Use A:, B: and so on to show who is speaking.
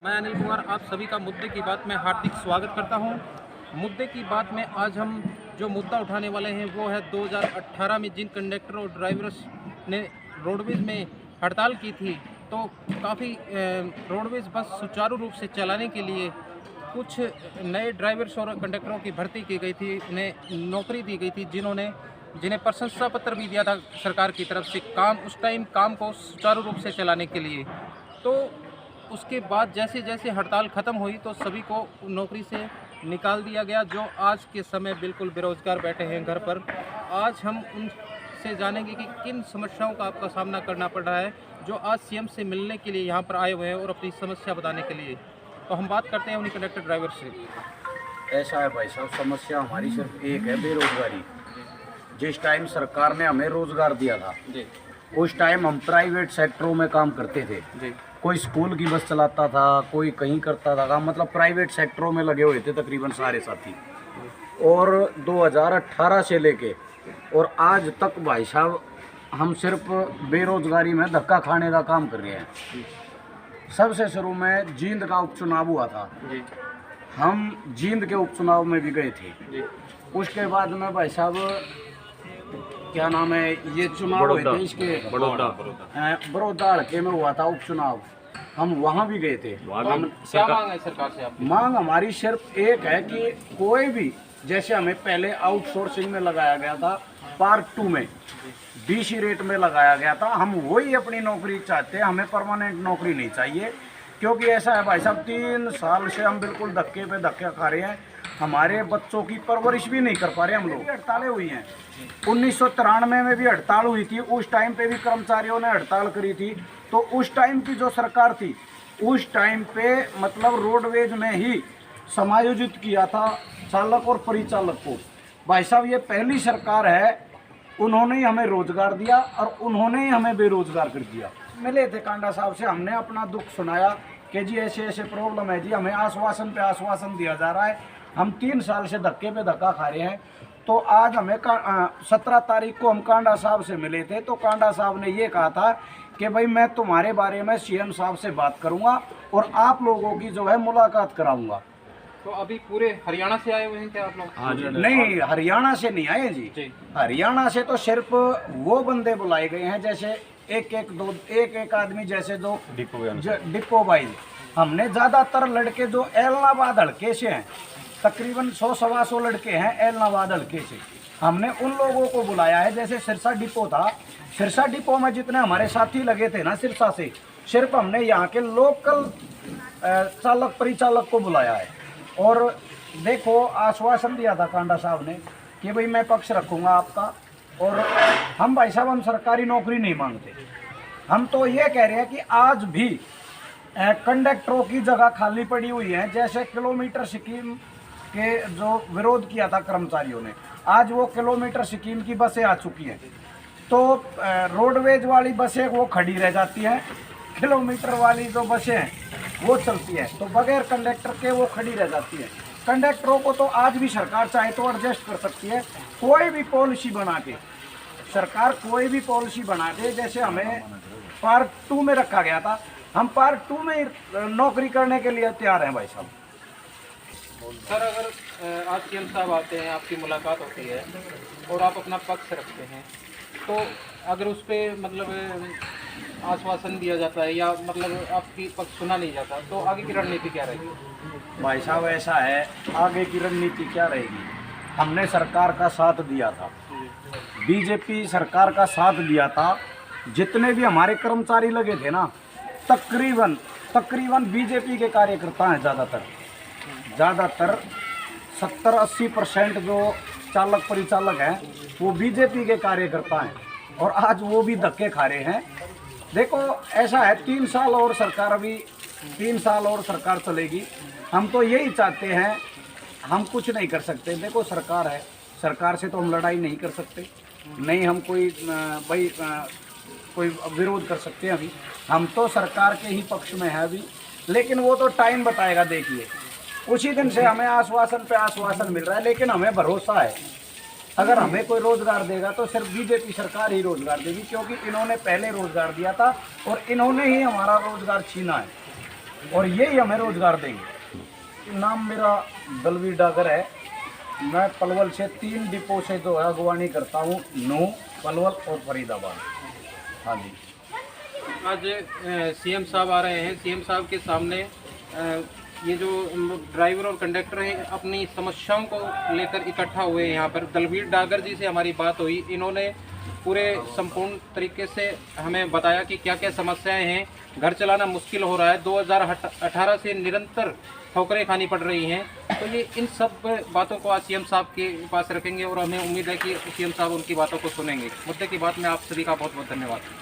A: मैं अनिल कुमार आप सभी का मुद्दे की बात में हार्दिक स्वागत करता हूं। मुद्दे की बात में आज हम जो मुद्दा उठाने वाले हैं वो है 2018 में जिन कंडक्टर और ड्राइवर्स ने रोडवेज़ में हड़ताल की थी, तो काफ़ी रोडवेज़ बस सुचारू रूप से चलाने के लिए कुछ नए ड्राइवर्स और कंडक्टरों की भर्ती की गई थी, उन्हें नौकरी दी गई थी, जिन्हें प्रशंसा पत्र भी दिया था सरकार की तरफ से उस टाइम काम को सुचारू रूप से चलाने के लिए। तो उसके बाद जैसे जैसे हड़ताल ख़त्म हुई तो सभी को नौकरी से निकाल दिया गया, जो आज के समय बिल्कुल बेरोज़गार बैठे हैं घर पर। आज हम उनसे जानेंगे कि किन समस्याओं का आपका सामना करना पड़ रहा है, जो आज सीएम से मिलने के लिए यहाँ पर आए हुए हैं और अपनी समस्या बताने के लिए। तो हम बात करते हैं उन्हीं कंडक्टर ड्राइवर से।
B: ऐसा है भाई साहब, समस्या हमारी सिर्फ एक है, बेरोजगारी। जिस टाइम सरकार ने हमें रोजगार दिया था
A: जी
B: उस टाइम हम प्राइवेट सेक्टरों में काम करते थे।
A: जी
B: कोई स्कूल की बस चलाता था, कोई कहीं करता था काम, मतलब प्राइवेट सेक्टरों में लगे हुए थे तकरीबन सारे साथी। और 2018 से लेके और आज तक भाई साहब हम सिर्फ बेरोजगारी में धक्का खाने का काम कर रहे हैं। सबसे शुरू में जींद का उपचुनाव हुआ था,
A: जी
B: हम जींद के उपचुनाव में भी गए थे।
A: जी
B: उसके बाद में भाई साहब क्या नाम है, ये चुनाव हुए थे इसके बड़ौदा हल्के में हुआ था उपचुनाव, हम वहाँ भी गए थे।
A: क्या मांग है सरकार से आपकी?
B: मांग हमारी सिर्फ एक है कि कोई भी, जैसे हमें पहले आउटसोर्सिंग में लगाया गया था, पार्ट 2 में डीसी रेट में लगाया गया था, हम वही अपनी नौकरी चाहते हैं, हमें परमानेंट नौकरी नहीं चाहिए। क्योंकि ऐसा है भाई साहब, 3 साल से हम बिल्कुल धक्के पे धक्के खा रहे हैं, हमारे बच्चों की परवरिश भी नहीं कर पा रहे हम लोग। हड़तालें हुई हैं, 1993 में भी हड़ताल हुई थी, उस टाइम पे भी कर्मचारियों ने हड़ताल करी थी। तो उस टाइम की जो सरकार थी उस टाइम पे मतलब रोडवेज में ही समायोजित किया था चालक और परिचालक को। भाई साहब ये पहली सरकार है, उन्होंने ही हमें रोजगार दिया और उन्होंने ही हमें बेरोजगार कर दिया। मिले थे कांडा साहब से, हमने अपना दुख सुनाया कि जी ऐसे ऐसे प्रॉब्लम है जी, हमें आश्वासन पे आश्वासन दिया जा रहा है, हम 3 साल से धक्के पे धक्का खा रहे हैं। तो आज हमें 17 तारीख को हम कांडा साहब से मिले थे, तो कांडा साहब ने ये कहा था कि भाई मैं तुम्हारे बारे में सीएम साहब से बात करूंगा और आप लोगों की जो है मुलाकात कराऊंगा।
A: तो अभी पूरे हरियाणा से आए हुए हैं क्या आप लोग?
B: नहीं, हरियाणा से नहीं आए जी। हरियाणा से तो सिर्फ वो बंदे बुलाए गए हैं, जैसे एक आदमी, जैसे दो डिपो वाइज। हमने ज़्यादातर लड़के जो एलनाबाद हल्के से हैं, तकरीबन 100-125 लड़के हैं एलनाबाद हल्के से, हमने उन लोगों को बुलाया है। जैसे सिरसा डिपो था, सिरसा डिपो में जितने हमारे साथी लगे थे ना सिरसा से, सिर्फ हमने यहाँ के लोकल चालक परिचालक को बुलाया है। और देखो आश्वासन दिया था कांडा साहब ने कि भाई मैं पक्ष रखूँगा आपका। और हम भाई साहब हम सरकारी नौकरी नहीं मांगते, हम तो ये कह रहे हैं कि आज भी कंडक्टरों की जगह खाली पड़ी हुई है। जैसे किलोमीटर स्कीम के जो विरोध किया था कर्मचारियों ने, आज वो किलोमीटर स्कीम की बसें आ चुकी हैं, तो रोडवेज वाली बसें वो खड़ी रह जाती हैं, किलोमीटर वाली जो बसें हैं वो चलती है, तो बगैर कंडक्टर के वो खड़ी रह जाती है। कंडक्टरों को तो आज भी सरकार चाहे तो एडजस्ट कर सकती है, कोई भी पॉलिसी बना के, सरकार कोई भी पॉलिसी बना दे। जैसे हमें पार्ट 2 में रखा गया था, हम पार्ट 2 में नौकरी करने के लिए तैयार हैं भाई साहब।
A: सर अगर आज सीएम साहब आते हैं, आपकी मुलाकात होती है और आप अपना पक्ष रखते हैं, तो अगर उस पर मतलब आश्वासन दिया जाता है या मतलब आपकी पक्ष सुना नहीं जाता, तो आगे की रणनीति क्या रहेगी?
B: भाई साहब ऐसा है, आगे की रणनीति क्या रहेगी, हमने सरकार का साथ दिया था, बीजेपी सरकार का साथ दिया था। जितने भी हमारे कर्मचारी लगे थे ना, तकरीबन बीजेपी के कार्यकर्ता हैं ज़्यादातर 70-80% जो चालक परिचालक हैं वो बीजेपी के कार्यकर्ता हैं, और आज वो भी धक्के खा रहे हैं। देखो ऐसा है, 3 साल और सरकार, अभी 3 साल और सरकार चलेगी। हम तो यही चाहते हैं, हम कुछ नहीं कर सकते। देखो सरकार है, सरकार से तो हम लड़ाई नहीं कर सकते, नहीं हम कोई विरोध कर सकते हैं। अभी हम तो सरकार के ही पक्ष में है अभी, लेकिन वो तो टाइम बताएगा। देखिए उसी दिन से हमें आश्वासन पे आश्वासन मिल रहा है, लेकिन हमें भरोसा है अगर हमें कोई रोजगार देगा तो सिर्फ बीजेपी सरकार ही रोजगार देगी, क्योंकि इन्होंने पहले रोजगार दिया था और इन्होंने ही हमारा रोजगार छीना है। और यही हमें रोजगार देंगे। नाम मेरा दलवीर डागर है। मैं पलवल से 3 डिपो से जो है अगवानी करता हूँ, नूह, पलवल और फरीदाबाद। हाँ जी।
A: आज सीएम साहब आ रहे हैं। सीएम साहब के सामने ये जो ड्राइवर और कंडक्टर हैं अपनी समस्याओं को लेकर इकट्ठा हुए हैं। यहाँ पर दलवीर डागर जी से हमारी बात हुई। इन्होंने पूरे संपूर्ण तरीके से हमें बताया कि क्या क्या समस्याएं हैं। घर चलाना मुश्किल हो रहा है, 2018 से निरंतर ठोकरें खानी पड़ रही हैं। तो ये इन सब बातों को आज सीएम साहब के पास रखेंगे और हमें उम्मीद है कि सीएम साहब उनकी बातों को सुनेंगे। मुद्दे की बात में आप सभी का बहुत बहुत धन्यवाद।